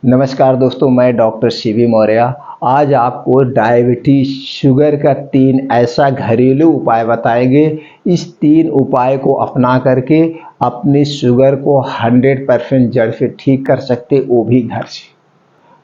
नमस्कार दोस्तों, मैं डॉक्टर शिवी मौर्य आज आपको डायबिटीज शुगर का 3 ऐसा घरेलू उपाय बताएंगे। इस 3 उपाय को अपना करके अपनी शुगर को 100% जड़ से ठीक कर सकते, वो भी घर से।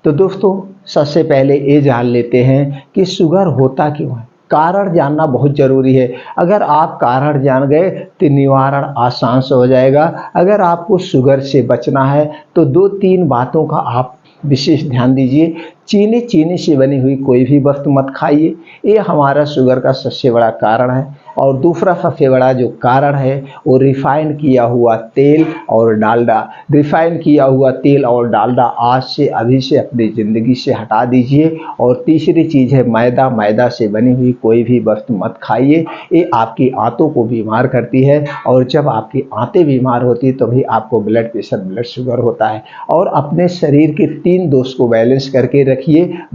तो दोस्तों, सबसे पहले ये जान लेते हैं कि शुगर होता क्यों है। कारण जानना बहुत ज़रूरी है। अगर आप कारण जान गए तो निवारण आसान से हो जाएगा। अगर आपको शुगर से बचना है तो 2-3 बातों का आप विशेष ध्यान दीजिए। चीनी से बनी हुई कोई भी वस्तु मत खाइए, ये हमारा शुगर का सबसे बड़ा कारण है। और दूसरा सबसे बड़ा जो कारण है वो रिफाइन किया हुआ तेल और डालडा। रिफाइन किया हुआ तेल और डालडा आज से अभी से अपनी ज़िंदगी से हटा दीजिए। और तीसरी चीज़ है मैदा से बनी हुई कोई भी वस्तु मत खाइए, ये आपकी आंतों को बीमार करती है। और जब आपकी आंतें बीमार होती है तभी आपको ब्लड प्रेशर, ब्लड शुगर होता है। और अपने शरीर के 3 दोष को बैलेंस करके रखिए,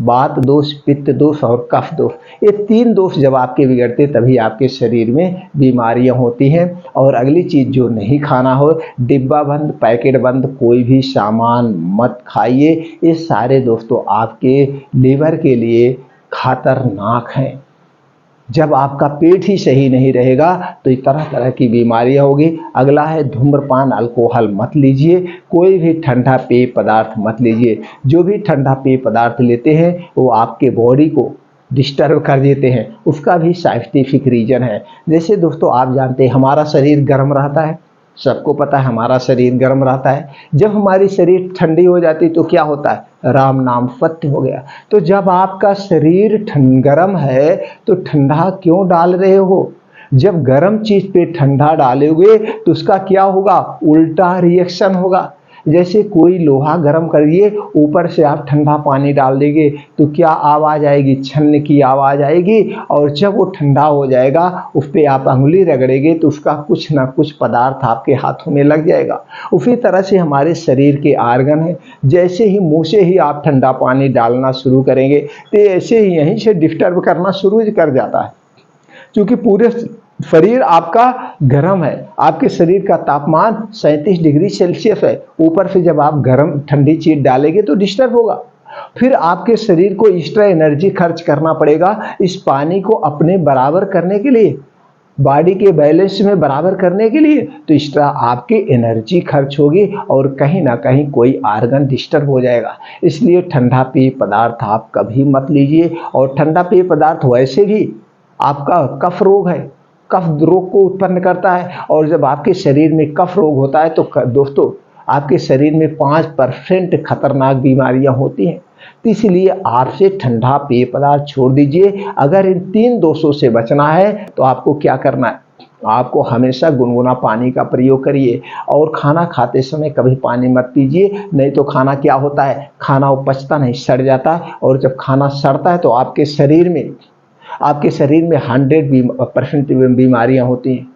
वात दोष, पित्त दोष और कफ दोष। ये 3 दोष जब आपके बिगड़ते तभी आपके शरीर में बीमारियां होती हैं। और अगली चीज़ जो नहीं खाना हो, डिब्बा बंद, पैकेट बंद कोई भी सामान मत खाइए। ये सारे दोस्तों आपके लीवर के लिए खतरनाक हैं। जब आपका पेट ही सही नहीं रहेगा तो तरह तरह की बीमारियां होगी। अगला है धूम्रपान, अल्कोहल मत लीजिए, कोई भी ठंडा पेय पदार्थ मत लीजिए। जो भी ठंडा पेय पदार्थ लेते हैं वो आपके बॉडी को डिस्टर्ब कर देते हैं, उसका भी साइंटिफिक रीज़न है। जैसे दोस्तों आप जानते हैं हमारा शरीर गर्म रहता है, सबको पता है हमारा शरीर गर्म रहता है। जब हमारी शरीर ठंडी हो जाती तो क्या होता है, राम नाम सत्य हो गया। तो जब आपका शरीर गर्म है तो ठंडा क्यों डाल रहे हो। जब गर्म चीज़ पे ठंडा डालोगे तो उसका क्या होगा, उल्टा रिएक्शन होगा। जैसे कोई लोहा गर्म करिए, ऊपर से आप ठंडा पानी डाल देंगे तो क्या आवाज़ आएगी, छन्न की आवाज़ आएगी। और जब वो ठंडा हो जाएगा उस पर आप अंगुली रगड़ेंगे तो उसका कुछ ना कुछ पदार्थ आपके हाथों में लग जाएगा। उसी तरह से हमारे शरीर के आर्गन हैं, जैसे ही मुँह से ही आप ठंडा पानी डालना शुरू करेंगे तो ऐसे ही यहीं से डिस्टर्ब करना शुरू कर जाता है। क्योंकि पूरे शरीर आपका गर्म है, आपके शरीर का तापमान 37 डिग्री सेल्सियस है। ऊपर से जब आप गर्म ठंडी चीज़ डालेंगे तो डिस्टर्ब होगा। फिर आपके शरीर को एक्स्ट्रा एनर्जी खर्च करना पड़ेगा इस पानी को अपने बराबर करने के लिए, बॉडी के बैलेंस में बराबर करने के लिए। तो एक्स्ट्रा आपकी एनर्जी खर्च होगी और कहीं ना कहीं कोई आर्गन डिस्टर्ब हो जाएगा। इसलिए ठंडा पेय पदार्थ आप कभी मत लीजिए। और ठंडा पेय पदार्थ वैसे भी आपका कफ रोग है, कफ रोग को उत्पन्न करता है। और जब आपके शरीर में कफ रोग होता है तो दोस्तों आपके शरीर में 5% खतरनाक बीमारियां होती हैं। तो इसलिए आपसे ठंडा पेय पदार्थ छोड़ दीजिए। अगर इन 3 दोषों से बचना है तो आपको क्या करना है, आपको हमेशा गुनगुना पानी का प्रयोग करिए। और खाना खाते समय कभी पानी मत पीजिए, नहीं तो खाना क्या होता है, खाना वो पचता नहीं, सड़ जाता है। और जब खाना सड़ता है तो आपके शरीर में 100% बीमारियां होती हैं।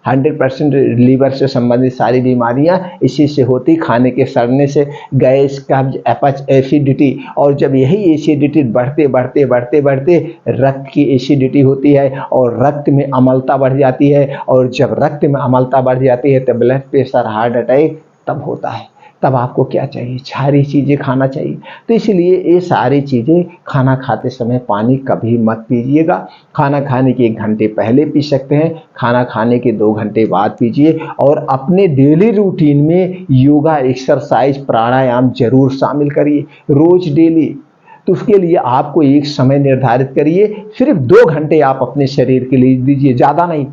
100% लीवर से संबंधित सारी बीमारियां इसी से होती, खाने के सड़ने से। गैस, कब्ज, अपच, एसिडिटी। और जब यही एसिडिटी बढ़ते बढ़ते बढ़ते बढ़ते रक्त की एसिडिटी होती है और रक्त में अम्लता बढ़ जाती है। और जब रक्त में अम्लता बढ़ जाती है तो ब्लड प्रेशर, हार्ट अटैक तब होता है। तब आपको क्या चाहिए, सारी चीज़ें खाना चाहिए। तो इसलिए ये सारी चीज़ें, खाना खाते समय पानी कभी मत पीजिएगा। खाना खाने के 1 घंटे पहले पी सकते हैं, खाना खाने के 2 घंटे बाद पीजिए। और अपने डेली रूटीन में योगा, एक्सरसाइज, प्राणायाम जरूर शामिल करिए, रोज डेली। तो उसके लिए आपको एक समय निर्धारित करिए, सिर्फ 2 घंटे आप अपने शरीर के लिए दीजिए, ज़्यादा नहीं।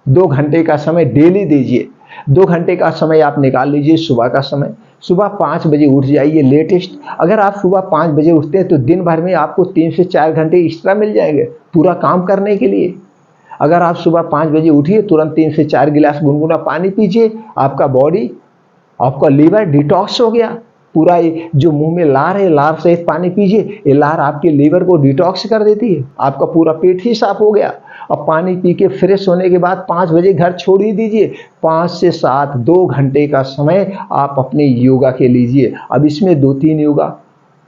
2 घंटे का समय डेली दीजिए। 2 घंटे का समय आप निकाल लीजिए सुबह का समय। सुबह 5 बजे उठ जाइए लेटेस्ट। अगर आप सुबह 5 बजे उठते हैं तो दिन भर में आपको 3 से 4 घंटे एक्स्ट्रा मिल जाएंगे पूरा काम करने के लिए। अगर आप सुबह 5 बजे उठिए, तुरंत 3 से 4 गिलास गुनगुना पानी पीजिए, आपका बॉडी, आपका लीवर डिटॉक्स हो गया। पूरा ये जो मुंह में लार है, लार सहित पानी पीजिए, ये लार आपके लीवर को डिटॉक्स कर देती है, आपका पूरा पेट ही साफ हो गया। अब पानी पी के फ्रेश होने के बाद 5 बजे घर छोड़ ही दीजिए। 5 से 7 2 घंटे का समय आप अपने योगा के लीजिए। अब इसमें 2-3 योगा,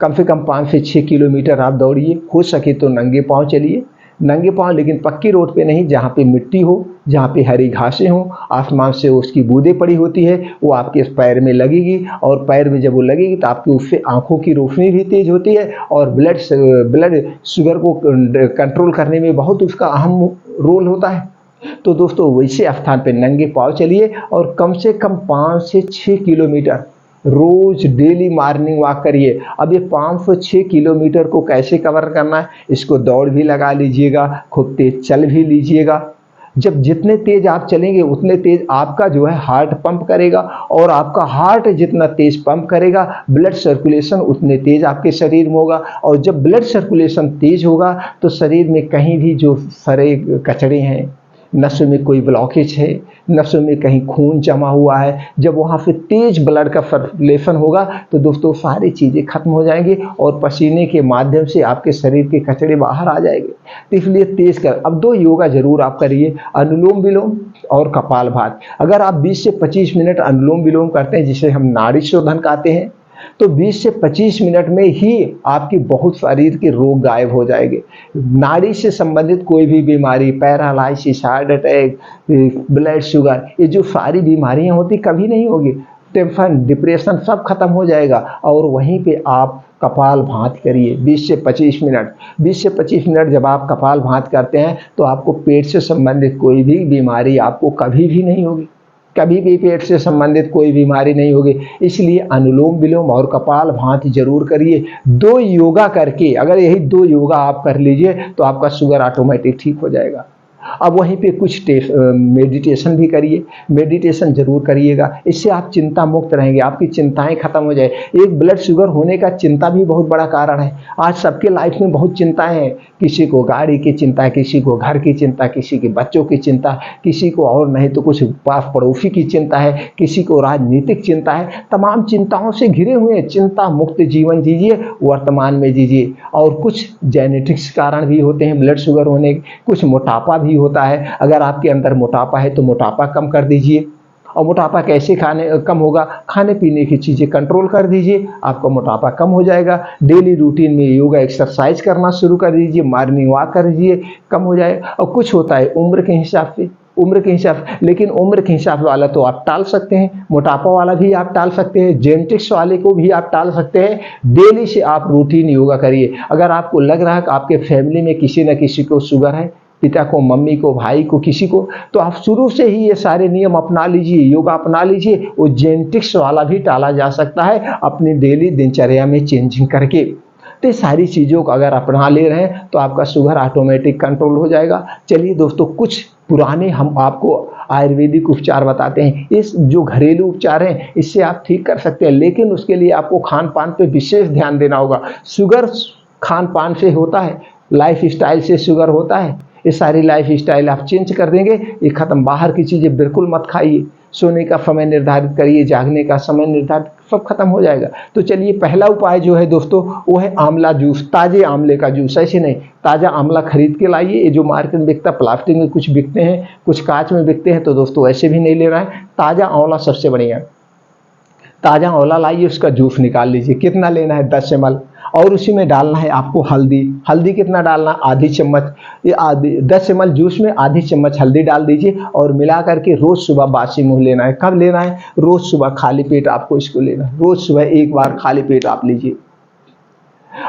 कम से कम 5 से 6 किलोमीटर आप दौड़िए, हो सके तो नंगे पाँव चलिए। नंगे पाँव, लेकिन पक्की रोड पे नहीं, जहाँ पे मिट्टी हो, जहाँ पे हरी घासें हो, आसमान से उसकी बूंदें पड़ी होती है, वो आपके पैर में लगेगी, और पैर में जब वो लगेगी तो आपकी उससे आंखों की रोशनी भी तेज होती है, और ब्लड शुगर को कंट्रोल करने में बहुत उसका अहम रोल होता है। तो दोस्तों वैसे स्थान पे नंगे पाँव चलिए, और कम से कम 5 से 6 किलोमीटर रोज डेली मॉर्निंग वॉक करिए। अब ये 506 किलोमीटर को कैसे कवर करना है, इसको दौड़ भी लगा लीजिएगा, खूब तेज चल भी लीजिएगा। जब जितने तेज आप चलेंगे उतने तेज आपका जो है हार्ट पंप करेगा, और आपका हार्ट जितना तेज पंप करेगा, ब्लड सर्कुलेशन उतने तेज आपके शरीर में होगा, और जब ब्लड सर्कुलेशन तेज होगा तो शरीर में कहीं भी जो सड़े कचड़े हैं, नसों में कोई ब्लॉकेज है, नसों में कहीं खून जमा हुआ है, जब वहाँ पे तेज ब्लड का सर्कुलेशन होगा तो दोस्तों सारी चीज़ें खत्म हो जाएंगी, और पसीने के माध्यम से आपके शरीर के कचड़े बाहर आ जाएंगे। तो इसलिए तेज कर। अब 2 योगा जरूर आप करिए, अनुलोम विलोम और कपालभाति। अगर आप 20 से 25 मिनट अनुलोम विलोम करते हैं, जिसे हम नाड़ी शोधन कहते हैं, तो 20 से 25 मिनट में ही आपकी बहुत शरीर के रोग गायब हो जाएंगे। नाड़ी से संबंधित कोई भी बीमारी, paralysis, heart attack, blood sugar, ये जो सारी बीमारियां होती कभी नहीं होगी। टेंशन, डिप्रेशन सब खत्म हो जाएगा। और वहीं पे आप कपालभाति करिए 20 से 25 मिनट। 20 से 25 मिनट जब आप कपालभाति करते हैं तो आपको पेट से संबंधित कोई भी बीमारी आपको कभी भी नहीं होगी, कभी भी पेट से संबंधित कोई बीमारी नहीं होगी। इसलिए अनुलोम विलोम और कपालभाति जरूर करिए। 2 योगा करके, अगर यही 2 योगा आप कर लीजिए तो आपका शुगर ऑटोमेटिक ठीक हो जाएगा। अब वहीं पे कुछ मेडिटेशन भी करिए, मेडिटेशन जरूर करिएगा, इससे आप चिंता मुक्त रहेंगे, आपकी चिंताएं खत्म हो जाए। एक ब्लड शुगर होने का चिंता भी बहुत बड़ा कारण है। आज सबके लाइफ में बहुत चिंताएं हैं, किसी को गाड़ी की चिंता है, किसी को घर की चिंता, किसी के बच्चों की चिंता, किसी को और नहीं तो कुछ पास पड़ोसी की चिंता है, किसी को राजनीतिक चिंता है। तमाम चिंताओं से घिरे हुए चिंता मुक्त जीवन जीजिए, वर्तमान में जीजिए। और कुछ जेनेटिक्स कारण भी होते हैं ब्लड शुगर होने के, कुछ मोटापा भी होता है। अगर आपके अंदर मोटापा है तो मोटापा कम कर दीजिए। और मोटापा कैसे कम होगा, खाने पीने की चीज़ें कंट्रोल कर दीजिए, आपका मोटापा कम हो जाएगा। डेली रूटीन में योगा एक्सरसाइज करना शुरू कर दीजिए, मॉर्निंग वॉक कर दीजिए, कम हो जाएगा। और कुछ होता है उम्र के हिसाब से, लेकिन उम्र के हिसाब वाला तो आप टाल सकते हैं, मोटापा वाला भी आप टाल सकते हैं, जेनेटिक्स वाले को भी आप टाल सकते हैं। डेली से आप रूटीन योगा करिए। अगर आपको लग रहा है कि आपके फैमिली में किसी न किसी को शुगर है, पिता को, मम्मी को, भाई को, किसी को, तो आप शुरू से ही ये सारे नियम अपना लीजिए, योगा अपना लीजिए। वो जेनेटिक्स वाला भी टाला जा सकता है अपनी डेली दिनचर्या में चेंजिंग करके। तो सारी चीज़ों को अगर अपना ले रहे हैं तो आपका शुगर ऑटोमेटिक कंट्रोल हो जाएगा। चलिए दोस्तों, कुछ पुराने हम आपको आयुर्वेदिक उपचार बताते हैं। इस जो घरेलू उपचार हैं इससे आप ठीक कर सकते हैं, लेकिन उसके लिए आपको खान पान पे विशेष ध्यान देना होगा। शुगर खान पान से होता है, लाइफ स्टाइल से शुगर होता है। ये सारी लाइफ स्टाइल आप चेंज कर देंगे, ये खत्म। बाहर की चीज़ें बिल्कुल मत खाइए, सोने का समय निर्धारित करिए, जागने का समय निर्धारित, सब खत्म हो जाएगा। तो चलिए पहला उपाय जो है दोस्तों वो है आंवला जूस, ताजे आंवले का जूस। ऐसे नहीं, ताज़ा आंवला खरीद के लाइए। ये जो मार्केट में बिकता, प्लास्टिक में कुछ बिकते हैं, कुछ कांच में बिकते हैं, तो दोस्तों ऐसे भी नहीं लेना है। ताज़ा आंवला सबसे बढ़िया। ताज़ा आंवला लाइए, उसका जूस निकाल लीजिए। कितना लेना है, 10 ml। और उसी में डालना है आपको हल्दी। हल्दी कितना डालना, आधी चम्मच। ये आधी 10 ml जूस में आधी चम्मच हल्दी डाल दीजिए, और मिला करके रोज़ सुबह बासी मुंह लेना है। कब लेना है, रोज़ सुबह खाली पेट आपको इसको लेना है। रोज़ सुबह एक बार खाली पेट आप लीजिए।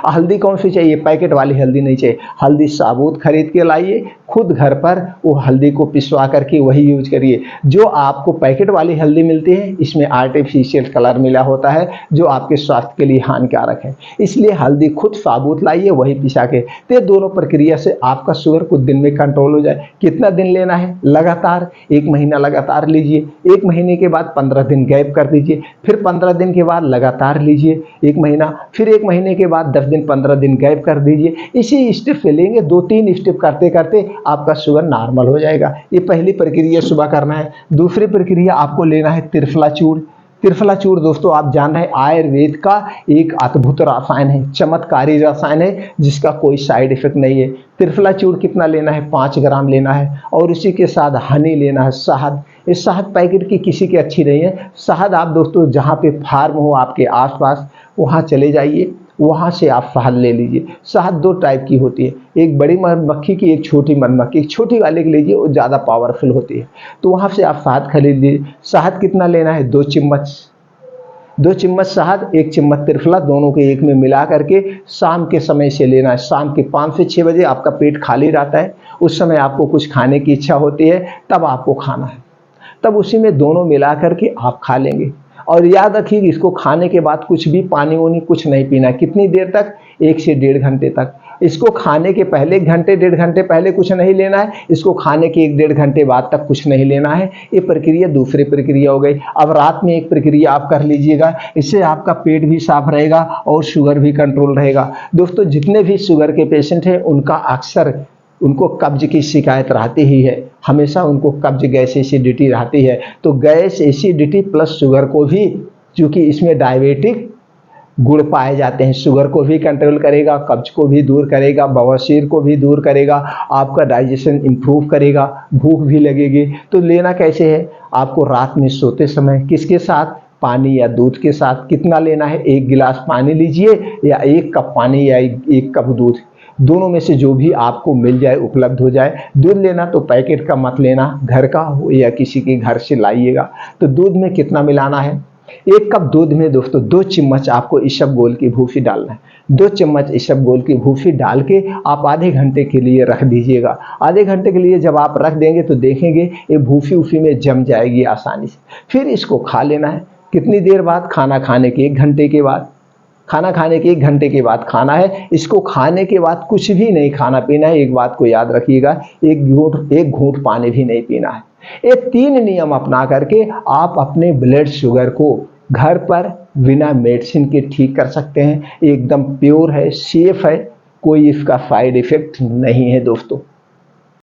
हल्दी कौन सी चाहिए, पैकेट वाली हल्दी नहीं चाहिए। हल्दी साबुत खरीद के लाइए, खुद घर पर वो हल्दी को पिसवा करके वही यूज करिए। जो आपको पैकेट वाली हल्दी मिलती है इसमें आर्टिफिशियल कलर मिला होता है, जो आपके स्वास्थ्य के लिए हानिकारक है। इसलिए हल्दी खुद साबुत लाइए, वही पिसा के। तो दोनों प्रक्रिया से आपका शुगर कुछ दिन में कंट्रोल हो जाए। कितना दिन लेना है, लगातार 1 महीना लगातार लीजिए। 1 महीने के बाद 15 दिन गैप कर दीजिए, फिर 15 दिन के बाद लगातार लीजिए 1 महीना, फिर 1 महीने के बाद 10 दिन 15 दिन गैप कर दीजिए। इसी स्टेप से लेंगे, 2-3 स्टेप करते करते आपका शुगर नॉर्मल हो जाएगा। ये पहली प्रक्रिया सुबह करना है। दूसरी प्रक्रिया आपको लेना है त्रिफला चूर्ण। त्रिफला चूर्ण दोस्तों आप जान रहे हैं आयुर्वेद का एक अद्भुत रसायन है, चमत्कारी रसायन है, जिसका कोई साइड इफेक्ट नहीं है। त्रिफला चूर्ण कितना लेना है, 5 ग्राम लेना है। और उसी के साथ हनी लेना है, शहद। इस शहद पैकेट की किसी की अच्छी नहीं है। शहद आप दोस्तों जहाँ पे फार्म हो आपके आसपास, वहाँ चले जाइए वहाँ से आप शहद ले लीजिए। शहद दो टाइप की होती है, एक बड़ी मधुमक्खी की, एक छोटी मधुमक्खी। एक छोटी वाले की लीजिए, वो ज़्यादा पावरफुल होती है। तो वहाँ से आप शहद खरीद लीजिए। शहद कितना लेना है? 2 चम्मच। 2 चम्मच शहद, 1 चम्मच त्रिफला, दोनों के एक में मिला करके शाम के समय से लेना है। शाम के 5 से 6 बजे आपका पेट खाली रहता है, उस समय आपको कुछ खाने की इच्छा होती है, तब आपको खाना है। तब उसी में दोनों मिला करके आप खा लेंगे। और याद रखिए, इसको खाने के बाद कुछ भी पानी वानी कुछ नहीं पीना। कितनी देर तक? 1 से 1.5 घंटे तक। इसको खाने के पहले 1 घंटे 1.5 घंटे पहले कुछ नहीं लेना है, इसको खाने के 1 डेढ़ घंटे बाद तक कुछ नहीं लेना है। ये प्रक्रिया दूसरी प्रक्रिया हो गई। अब रात में एक प्रक्रिया आप कर लीजिएगा, इससे आपका पेट भी साफ रहेगा और शुगर भी कंट्रोल रहेगा। दोस्तों, जितने भी शुगर के पेशेंट हैं उनका अक्सर उनको कब्ज की शिकायत रहती ही है, हमेशा उनको कब्ज, गैस, एसिडिटी रहती है। तो गैस, एसिडिटी प्लस शुगर को भी, चूँकि इसमें डायबिटिक गुण पाए जाते हैं, शुगर को भी कंट्रोल करेगा, कब्ज को भी दूर करेगा, बवासीर को भी दूर करेगा, आपका डाइजेशन इम्प्रूव करेगा, भूख भी लगेगी। तो लेना कैसे है? आपको रात में सोते समय किसके साथ? पानी या दूध के साथ। कितना लेना है? 1 गिलास पानी लीजिए या 1 कप पानी या 1 कप दूध, दोनों में से जो भी आपको मिल जाए, उपलब्ध हो जाए। दूध लेना तो पैकेट का मत लेना, घर का हो या किसी के घर से लाइएगा। तो दूध में कितना मिलाना है? 1 कप दूध में दोस्तों 2 चम्मच आपको इसबगोल की भूसी डालना है। 2 चम्मच इसबगोल की भूसी डाल के आप आधे घंटे के लिए रख दीजिएगा। आधे घंटे के लिए जब आप रख देंगे तो देखेंगे ये भूसी उसी में जम जाएगी आसानी से। फिर इसको खा लेना है। कितनी देर बाद? खाना खाने के 1 घंटे के बाद। खाना खाने के 1 घंटे के बाद खाना है। इसको खाने के बाद कुछ भी नहीं खाना पीना है। एक बात को याद रखिएगा, एक घूंट पानी भी नहीं पीना है। ये 3 नियम अपना करके आप अपने ब्लड शुगर को घर पर बिना मेडिसिन के ठीक कर सकते हैं। एकदम प्योर है, सेफ है, कोई इसका साइड इफेक्ट नहीं है दोस्तों।